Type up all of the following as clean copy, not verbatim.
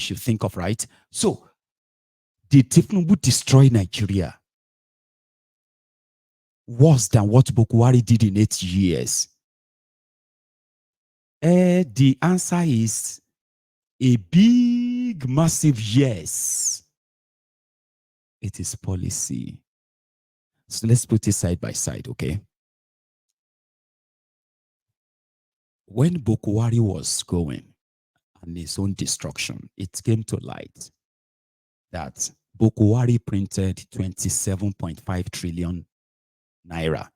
should think of, right? So, did Tinubu destroy Nigeria worse than what Buhari did in 8 years? The answer is a big, massive yes. It is policy. So let's put it side by side, okay? When Buhari was going on his own destruction, it came to light that Buhari printed 27.5 trillion naira,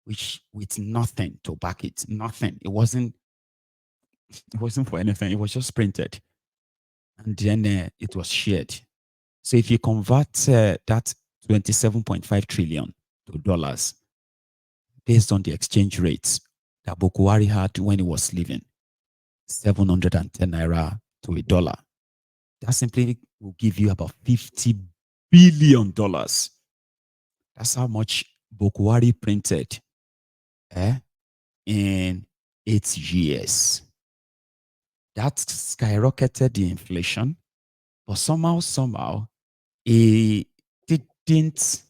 which with nothing to back it, nothing. It wasn't for anything. It was just printed, and then it was shared. So if you convert that 27.5 trillion to dollars, based on the exchange rates that Buhari had when he was living, 710 naira to a dollar, that simply will give you about $50 billion. That's how much Buhari printed in 8 years. That skyrocketed the inflation, but somehow it didn't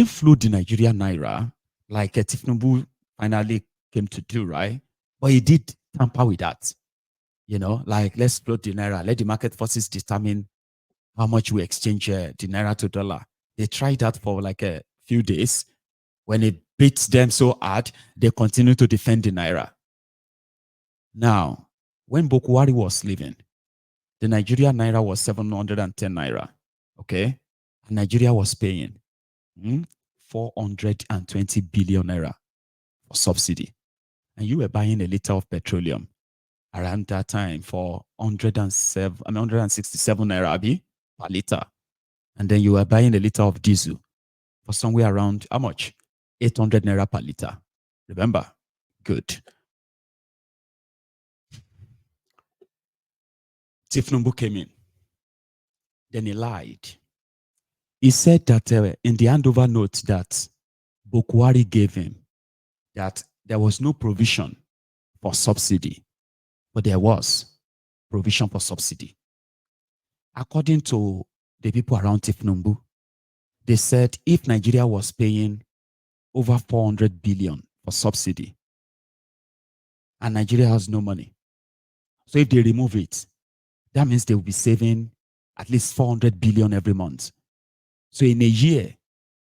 flood the Nigerian naira like Tinubu finally came to do, right? But he did tamper with that. You know, like, let's float the naira, let the market forces determine how much we exchange the naira to dollar. They tried that for like a few days. When it beats them so hard, they continue to defend the naira. Now, when Buhari was leaving, the Nigerian naira was 710 naira. Okay? And Nigeria was paying 420 billion naira for subsidy. And you were buying a liter of petroleum around that time for 167 naira per liter. And then you were buying a liter of diesel for somewhere around how much? 800 naira per liter. Remember? Good. Tinubu came in. Then he lied. He said that in the handover note that Buhari gave him, that there was no provision for subsidy, but there was provision for subsidy. According to the people around Tinubu, they said if Nigeria was paying over 400 billion for subsidy and Nigeria has no money, so if they remove it, that means they will be saving at least 400 billion every month. So in a year,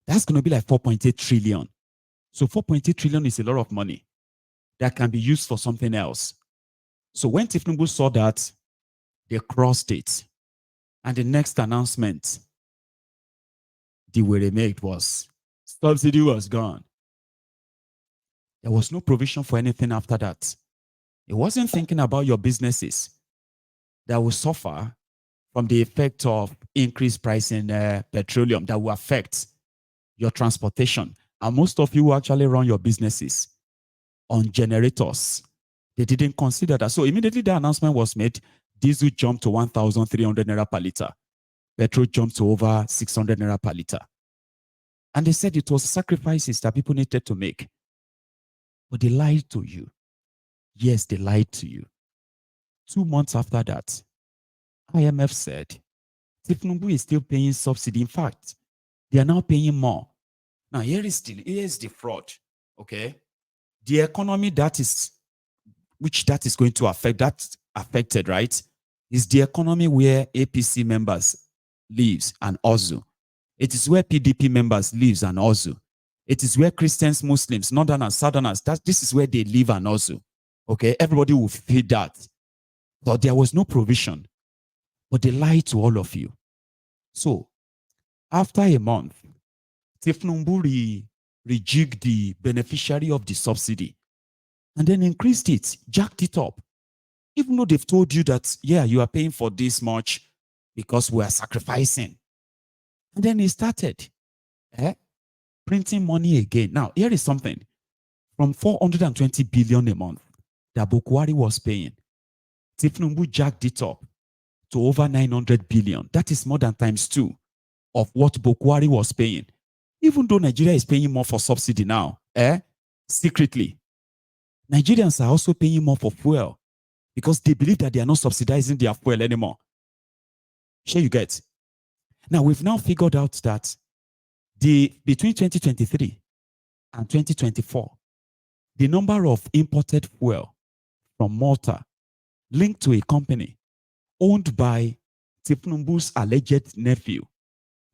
that's going to be like 4.8 trillion. So 4.8 trillion is a lot of money that can be used for something else. So when Tinubu saw that, they crossed it. And the next announcement they were made was subsidy was gone. There was no provision for anything after that. It wasn't thinking about your businesses that will suffer from the effect of increased price in petroleum that will affect your transportation. And most of you who actually run your businesses on generators, they didn't consider that. So immediately the announcement was made, diesel jumped to 1,300 naira per liter. Petrol jumped to over 600 naira per liter. And they said it was sacrifices that people needed to make. But they lied to you. Yes, they lied to you. 2 months after that, IMF said, Tinubu is still paying subsidy. In fact, they are now paying more. Now, here is the fraud, okay? The economy which is going to affect, that's affected, right? Is the economy where APC members lives and also. It is where PDP members lives and also. It is where Christians, Muslims, Northerners, Southerners, this is where they live and also. Okay, everybody will feel that. But there was no provision. But they lied to all of you. So, after a month, Tinubu rejigged the beneficiary of the subsidy and then increased it, jacked it up. Even though they've told you that, yeah, you are paying for this much because we are sacrificing. And then he started printing money again. Now, here is something. From 420 billion a month that Buhari was paying, Tinubu jacked it up to over 900 billion. That is more than ×2 of what Buhari was paying. Even though Nigeria is paying more for subsidy now, secretly, Nigerians are also paying more for fuel because they believe that they are not subsidizing their fuel anymore. Sure you get. Now, we've now figured out that between 2023 and 2024, the number of imported fuel from Malta linked to a company owned by Tinubu's alleged nephew,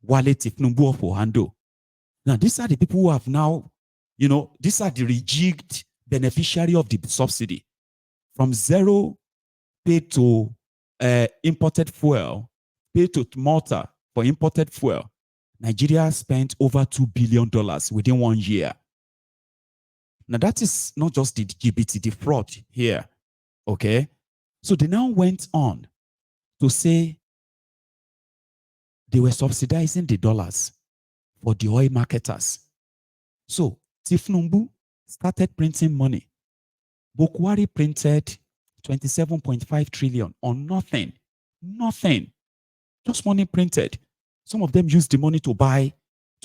Wale Tinubu of Ohando. Now, these are the people who have now, these are the rejigged beneficiary of the subsidy. From zero paid to imported fuel, paid to Malta for imported fuel, Nigeria spent over $2 billion within 1 year. Now, that is not just the GBT, the fraud here, okay? So they now went on to say they were subsidizing the dollars for the oil marketers. So Tinubu started printing money. Bukwari printed 27.5 trillion on nothing. Nothing. Just money printed. Some of them used the money to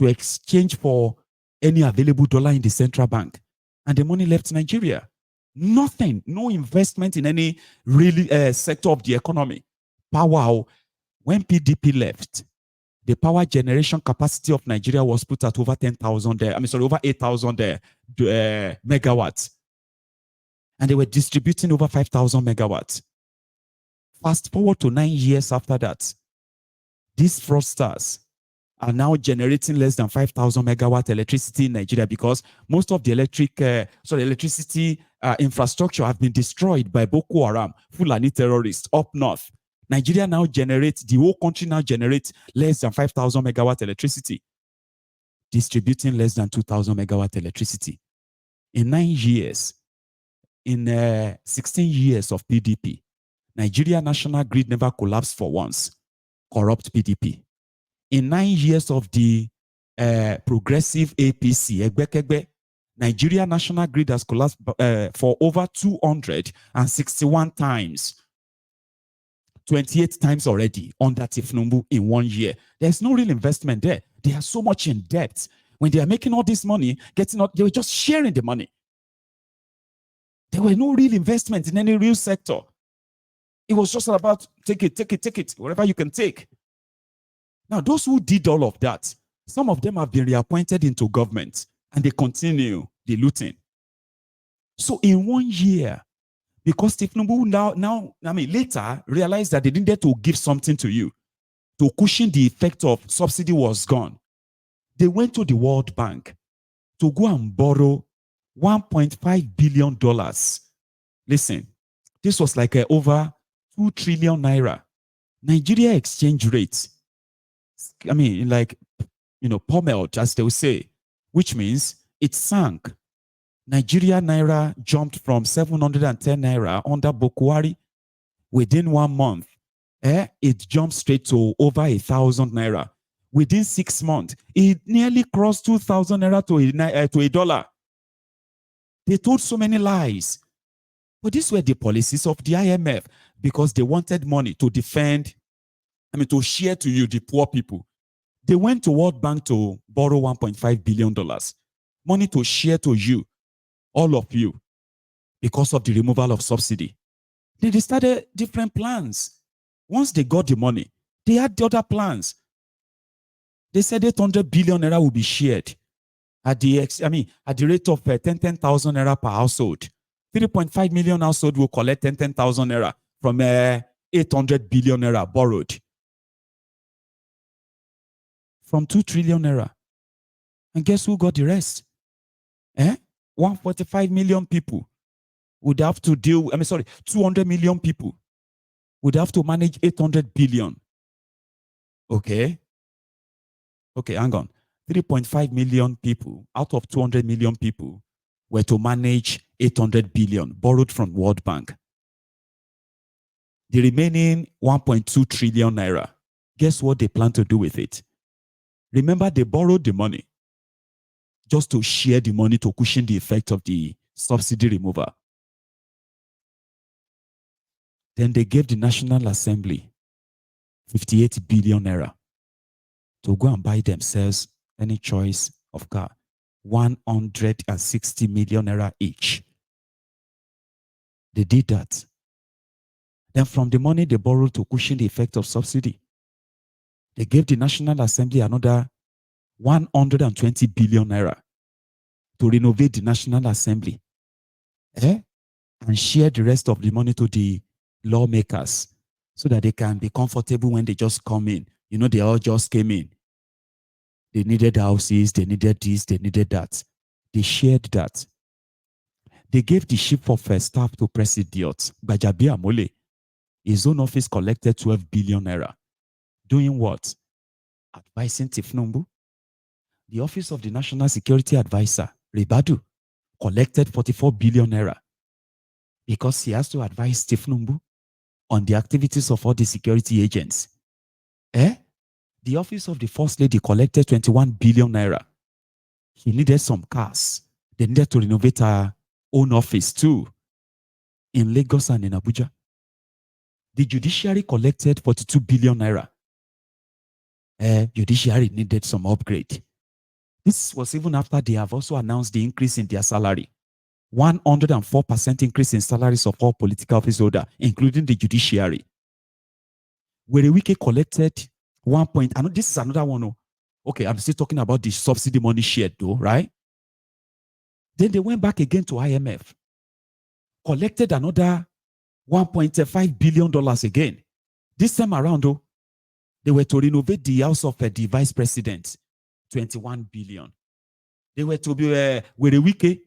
exchange for any available dollar in the central bank. And the money left Nigeria. Nothing. No investment in any really sector of the economy. Power. When PDP left, the power generation capacity of Nigeria was put at over 10,000 over 8,000 megawatts. And they were distributing over 5,000 megawatts. Fast forward to 9 years after that, these fraudsters are now generating less than 5,000 megawatt electricity in Nigeria because most of the electricity infrastructure have been destroyed by Boko Haram, Fulani terrorists up north. Nigeria now generates, the whole country now generates less than 5,000 megawatt electricity, distributing less than 2,000 megawatt electricity. In 9 years, in 16 years of PDP, Nigeria National Grid never collapsed for once. Corrupt PDP. In 9 years of the progressive APC, Egbekegbe, Nigeria National Grid has collapsed for over 261 times. 28 times already under Tinubu in 1 year. There's no real investment there. They are so much in debt. When they are making all this money, they were just sharing the money. There were no real investment in any real sector. It was just about take it, whatever you can take. Now, those who did all of that, some of them have been reappointed into government and they continue the looting. So in 1 year, because Tinubu later realized that they needed to give something to you to cushion the effect of subsidy was gone. They went to the World Bank to go and borrow $1.5 billion. Listen, this was like over 2 trillion naira. Nigeria exchange rate, pummeled, as they will say, which means it sank. Nigeria naira jumped from 710 naira under Bukwari within 1 month. It jumped straight to over 1,000 naira. Within 6 months, it nearly crossed 2,000 naira to a dollar. They told so many lies. But these were the policies of the IMF because they wanted money to defend, to share to you, the poor people. They went to World Bank to borrow $1.5 billion. Money to share to you, all of you, because of the removal of subsidy. They started different plans. Once they got the money, they had the other plans. They said 800 billion naira will be shared at the rate of 10,000 naira per household. 3.5 million household will collect 10,000 naira from 800 billion naira borrowed from 2 trillion naira. And guess who got the rest? 145 million people would have to 200 million people would have to manage 800 billion. Okay, hang on. 3.5 million people out of 200 million people were to manage 800 billion borrowed from World Bank. The remaining 1.2 trillion naira, guess what they plan to do with it? Remember, they borrowed the money just to share the money to cushion the effect of the subsidy removal. Then they gave the National Assembly 58 billion naira to go and buy themselves any choice of car, 160 million naira each. They did that. Then from the money they borrowed to cushion the effect of subsidy, They gave the National Assembly another 120 billion naira to renovate the National Assembly. And share the rest of the money to the lawmakers so that they can be comfortable when they just come in. You know, they all just came in. They needed houses, they needed this, they needed that. They shared that. They gave the chief of staff to President Bajabi Amole. His own office collected 12 billion naira. Doing what? Advising Tinubu. The office of the National Security Advisor, Ribadu, collected 44 billion naira because he has to advise Tinubu on the activities of all the security agents. The office of the First Lady collected 21 billion naira. He needed some cars. They needed to renovate her own office too in Lagos and in Abuja. The judiciary collected 42 billion naira. Judiciary needed some upgrade. This was even after they have also announced the increase in their salary. 104% increase in salaries of all political office holders, including the judiciary. Werewike collected 1 point. I know this is another one. Okay, I'm still talking about the subsidy money shared though, right? Then they went back again to IMF, collected another $1.5 billion again. This time around, though, they were to renovate the house of the vice president, 21 billion. They were to be Werewike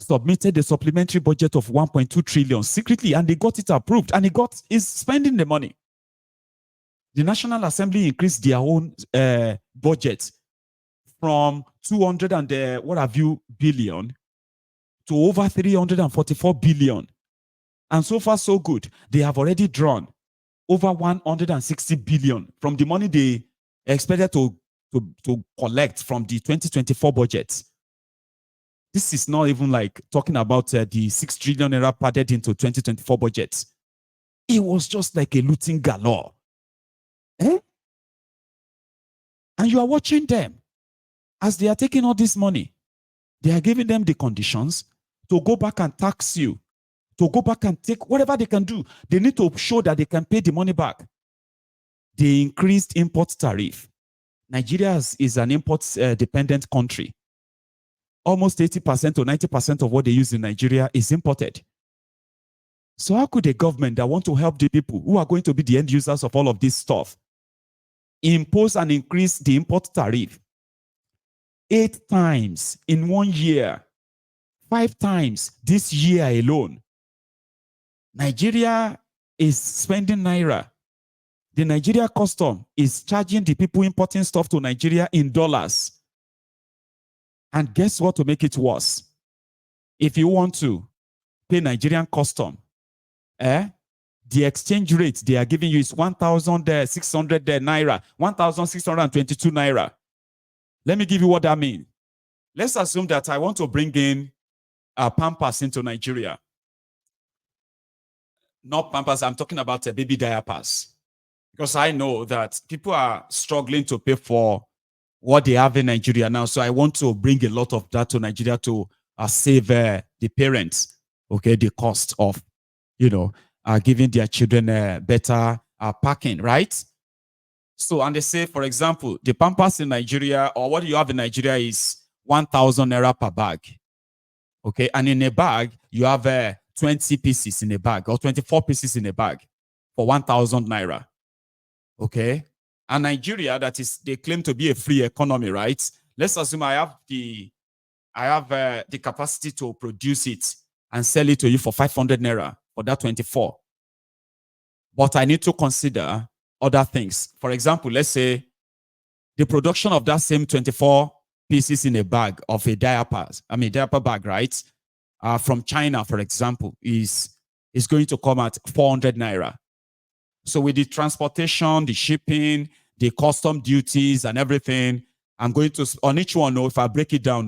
submitted a supplementary budget of 1.2 trillion secretly, and they got it approved, and is spending the money. The National Assembly increased their own budget from 200 and billion to over 344 billion. And so far, so good. They have already drawn over 160 billion from the money they expected to collect from the 2024 budget. This is not even like talking about the 6 trillion naira padded into 2024 budget. It was just like a looting galore. And you are watching them as they are taking all this money. They are giving them the conditions to go back and tax you, to go back and take whatever they can do. They need to show that they can pay the money back. They increased import tariff. Nigeria is an import-dependent country. Almost 80% or 90% of what they use in Nigeria is imported. So how could a government that want to help the people who are going to be the end users of all of this stuff impose and increase the import tariff 8 times in 1 year, 5 times this year alone? Nigeria is spending naira. The Nigeria custom is charging the people importing stuff to Nigeria in dollars. And guess what to make it worse? If you want to pay Nigerian custom, the exchange rate they are giving you is 1,600 naira, 1,622 naira. Let me give you what that means. Let's assume that I want to bring in Pampers into Nigeria. Not Pampers, I'm talking about baby diapers. Because I know that people are struggling to pay for what they have in Nigeria now. So I want to bring a lot of that to Nigeria to save the parents, okay, the cost of, giving their children better packing, right? So, and they say, for example, the Pampers in Nigeria, or what you have in Nigeria is 1,000 naira per bag, okay? And in a bag, you have 20 pieces in a bag, or 24 pieces in a bag for 1,000 naira, okay? And Nigeria, that is, they claim to be a free economy, right? Let's assume I have the capacity to produce it and sell it to you for 500 naira for that 24. But I need to consider other things. For example, let's say the production of that same 24 pieces in a bag of a diaper bag, right? From China, for example, is going to come at 400 naira. So with the transportation, the shipping, the custom duties and everything, I'm going to, on each one, if I break it down,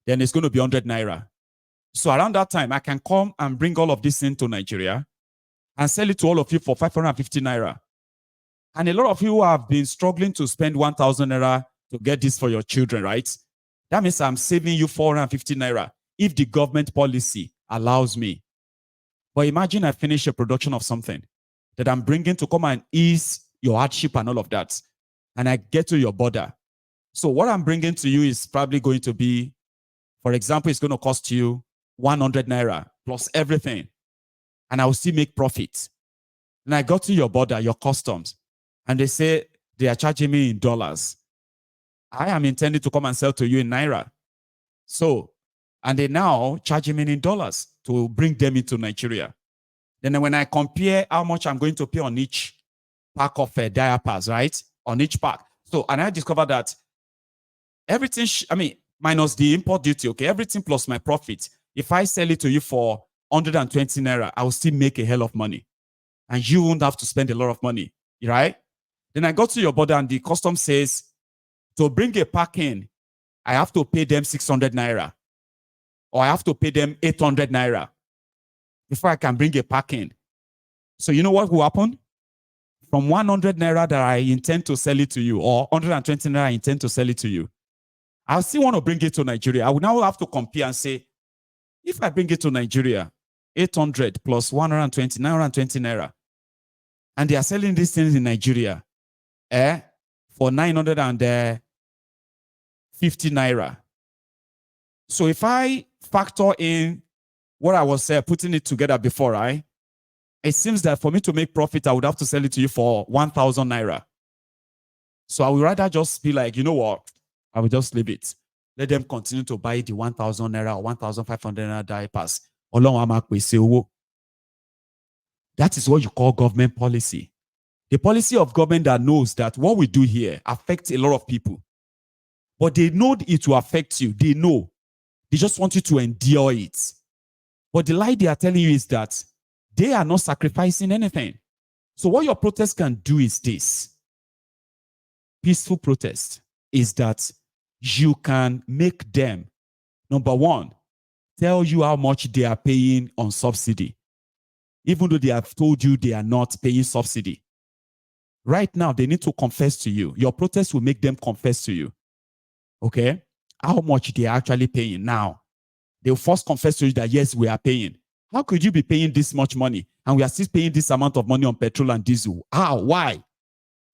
then it's going to be 100 naira. So around that time, I can come and bring all of this into Nigeria and sell it to all of you for 550 naira. And a lot of you have been struggling to spend 1,000 naira to get this for your children, right? That means I'm saving you 450 naira if the government policy allows me. But imagine I finish a production of something that I'm bringing to come and ease your hardship and all of that, and I get to your border. So what I'm bringing to you is probably going to be, for example, it's going to cost you 100 naira plus everything, and I will still make profit. And I got to your border, your customs, and they say they are charging me in dollars. I am intending to come and sell to you in naira. So, and they now charging me in dollars to bring them into Nigeria. Then when I compare how much I'm going to pay on each pack of diapers, right? On each pack. So, and I discovered that everything, minus the import duty, okay, everything plus my profit. If I sell it to you for 120 naira, I will still make a hell of money. And you won't have to spend a lot of money, right? Then I got to your border and the custom says, to bring a pack in, I have to pay them 600 naira. Or I have to pay them 800 naira before I can bring a pack in. So you know what will happen? From 100 naira that I intend to sell it to you, or 120 naira I intend to sell it to you, I still want to bring it to Nigeria. I will now have to compare and say, if I bring it to Nigeria, 800 plus 120, 920 naira, and they are selling these things in Nigeria for 950 naira. So if I factor in what I was putting it together before, right? It seems that for me to make profit, I would have to sell it to you for 1,000 naira. So I would rather just be like, you know what? I will just leave it. Let them continue to buy the 1,000 naira or 1,500 naira diapers. That is what you call government policy. The policy of government that knows that what we do here affects a lot of people. But they know it will affect you. They know. They just want you to endure it. But the lie they are telling you is that they are not sacrificing anything. So what your protest can do is this. Peaceful protest is that you can make them, number one, tell you how much they are paying on subsidy, even though they have told you they are not paying subsidy. Right now, they need to confess to you. Your protest will make them confess to you, okay, how much they are actually paying now. They'll first confess to you that, yes, we are paying. How could you be paying this much money and we are still paying this amount of money on petrol and diesel? How? Why?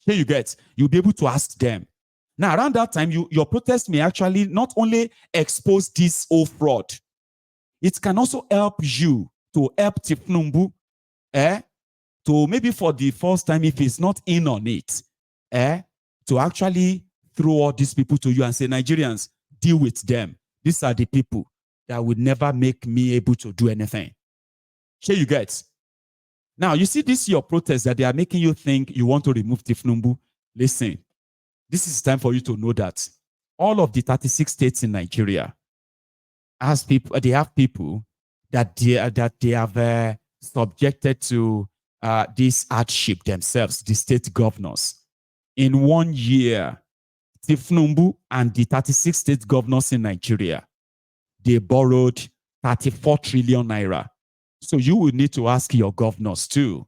Here you get, you'll be able to ask them. Now, around that time, your protest may actually not only expose this whole fraud, it can also help you to help Tinubu, to maybe for the first time, if he's not in on it, to actually throw all these people to you and say, Nigerians, deal with them. These are the people that would never make me able to do anything. Here you get. Now, you see this your protest that they are making you think you want to remove Tinubu. Listen, this is time for you to know that all of the 36 states in Nigeria has people, they have people that they have subjected to this hardship themselves, the state governors. In 1 year, Tinubu and the 36 state governors in Nigeria, they borrowed 34 trillion naira. So you will need to ask your governors too.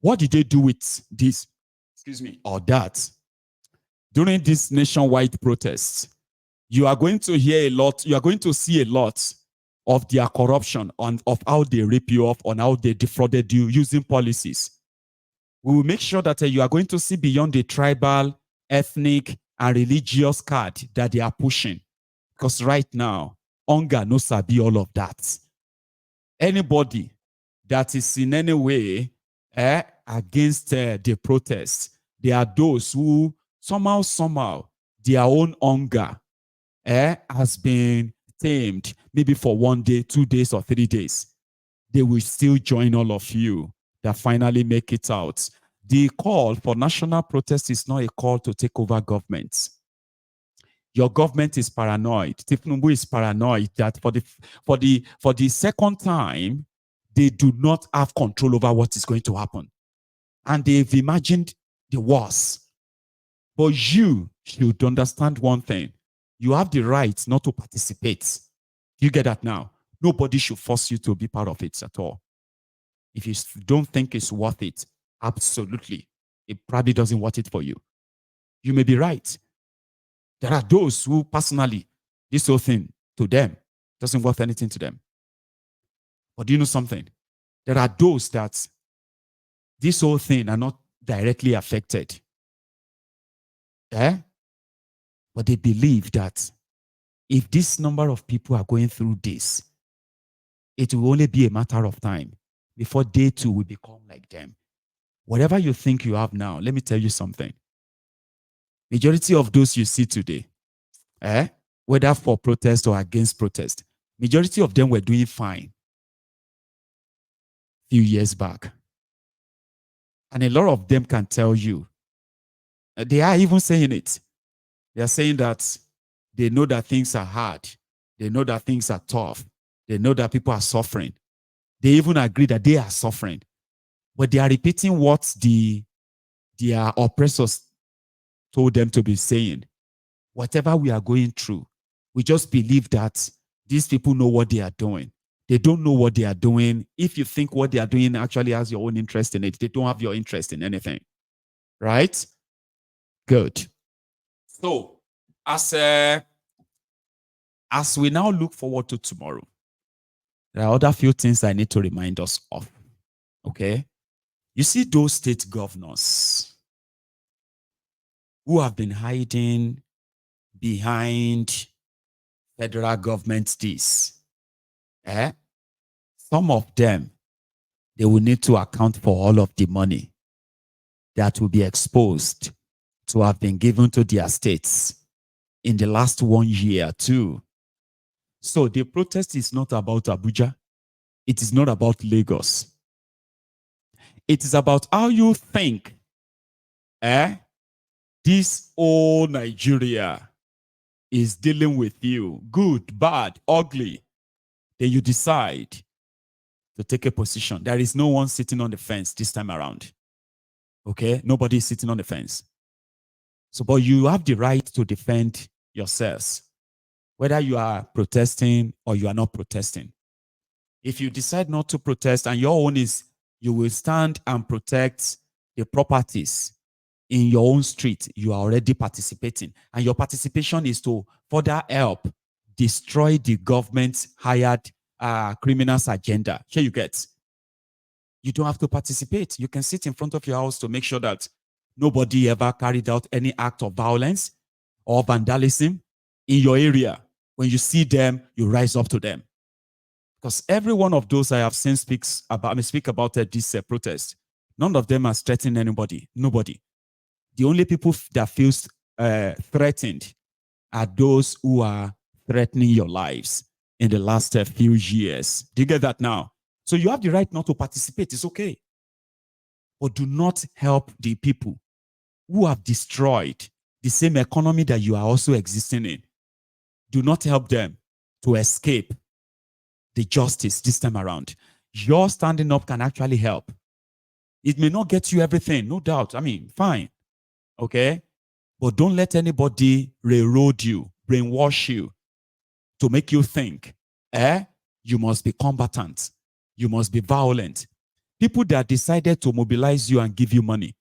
What did they do with this, or that? During this nationwide protests, you are going to hear a lot, you are going to see a lot of their corruption, of how they rip you off, on how they defrauded you using policies. We will make sure that you are going to see beyond the tribal, ethnic, and religious card that they are pushing. Because right now, hunger no sabi all of that. Anybody that is in any way against the protests, there are those who somehow, their own hunger has been tamed, maybe for 1 day, 2 days, or 3 days. They will still join all of you that finally make it out. The call for national protest is not a call to take over governments. Your government is paranoid. Tinubu is paranoid that for the second time, they do not have control over what is going to happen. And they've imagined the worst. But you should understand one thing. You have the right not to participate. You get that now? Nobody should force you to be part of it at all. If you don't think it's worth it, absolutely, it probably doesn't worth it for you. You may be right. There are those who personally, this whole thing to them doesn't worth anything to them. But do you know something? There are those that this whole thing are not directly affected. But they believe that if this number of people are going through this, it will only be a matter of time before they too will become like them. Whatever you think you have now, let me tell you something. Majority of those you see today, whether for protest or against protest, majority of them were doing fine a few years back. And a lot of them can tell you, they are even saying it. They are saying that they know that things are hard. They know that things are tough. They know that people are suffering. They even agree that they are suffering. But they are repeating what their oppressors told them to be saying. Whatever we are going through, we just believe that these people know what they are doing. They don't know what they are doing. If you think what they are doing actually has your own interest in it, they don't have your interest in anything. Right? Good. So, as we now look forward to tomorrow, there are other few things I need to remind us of. Okay? You see those state governors who have been hiding behind federal government this. Some of them, they will need to account for all of the money that will be exposed to have been given to their states in the last 1 year too. So the protest is not about Abuja. It is not about Lagos. It is about how you think this whole Nigeria is dealing with you, good, bad, ugly. Then you decide to take a position. There is no one sitting on the fence this time around. Okay? Nobody is sitting on the fence. So, but you have the right to defend yourselves, whether you are protesting or you are not protesting. If you decide not to protest and your own is you will stand and protect the properties in your own street, you are already participating. And your participation is to further help destroy the government's hired criminals agenda. Here you get. You don't have to participate. You can sit in front of your house to make sure that nobody ever carried out any act of violence or vandalism in your area. When you see them, you rise up to them. Because every one of those I have seen speak about this protest, none of them has threatened anybody. Nobody. The only people that feels threatened are those who are threatening your lives in the last few years. Do you get that now? So you have the right not to participate. It's okay. But do not help the people who have destroyed the same economy that you are also existing in. Do not help them to escape the justice this time around. Your standing up can actually help. It may not get you everything, no doubt. I mean, fine. Okay? But don't let anybody railroad you, brainwash you to make you think, you must be combatant. You must be violent. People that decided to mobilize you and give you money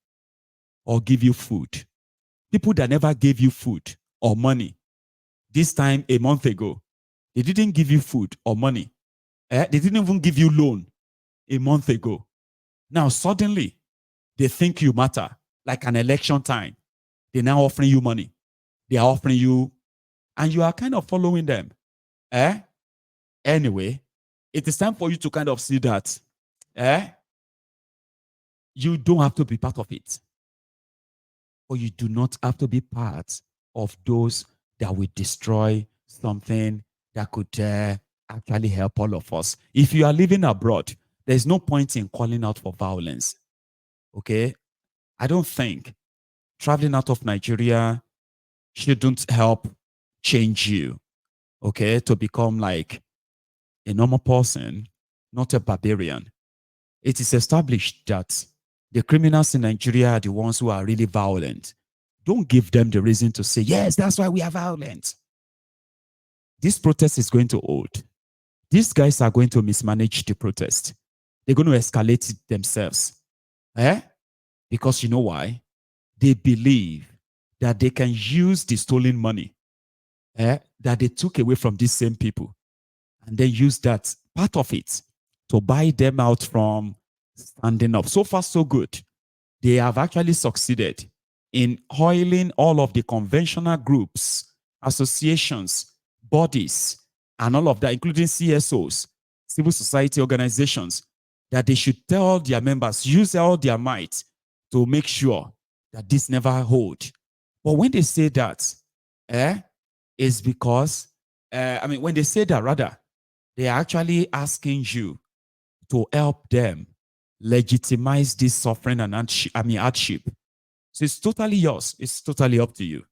or give you food. People that never gave you food or money. This time, a month ago, they didn't give you food or money. They didn't even give you loan a month ago. Now, suddenly, they think you matter, like an election time. They're now offering you money. They are offering you, and you are kind of following them. Anyway, it is time for you to kind of see that you don't have to be part of it. Or you do not have to be part of those that will destroy something that could actually help all of us. If you are living abroad, there's no point in calling out for violence. Okay? I don't think traveling out of Nigeria shouldn't help change you, okay, to become like a normal person, not a barbarian. It is established that the criminals in Nigeria are the ones who are really violent. Don't give them the reason to say, yes, that's why we are violent. This protest is going to hold. These guys are going to mismanage the protest. They're going to escalate it themselves. Because you know why? They believe that they can use the stolen money that they took away from these same people and then use that part of it to buy them out from standing up. So far, so good. they have actually succeeded in oiling all of the conventional groups, associations, bodies, and all of that, including CSOs, civil society organizations, that they should tell their members, use all their might to make sure that this never hold. But when they say that, is because, when they say that, rather, they are actually asking you to help them legitimize this suffering and hardship. So it's totally yours. It's totally up to you.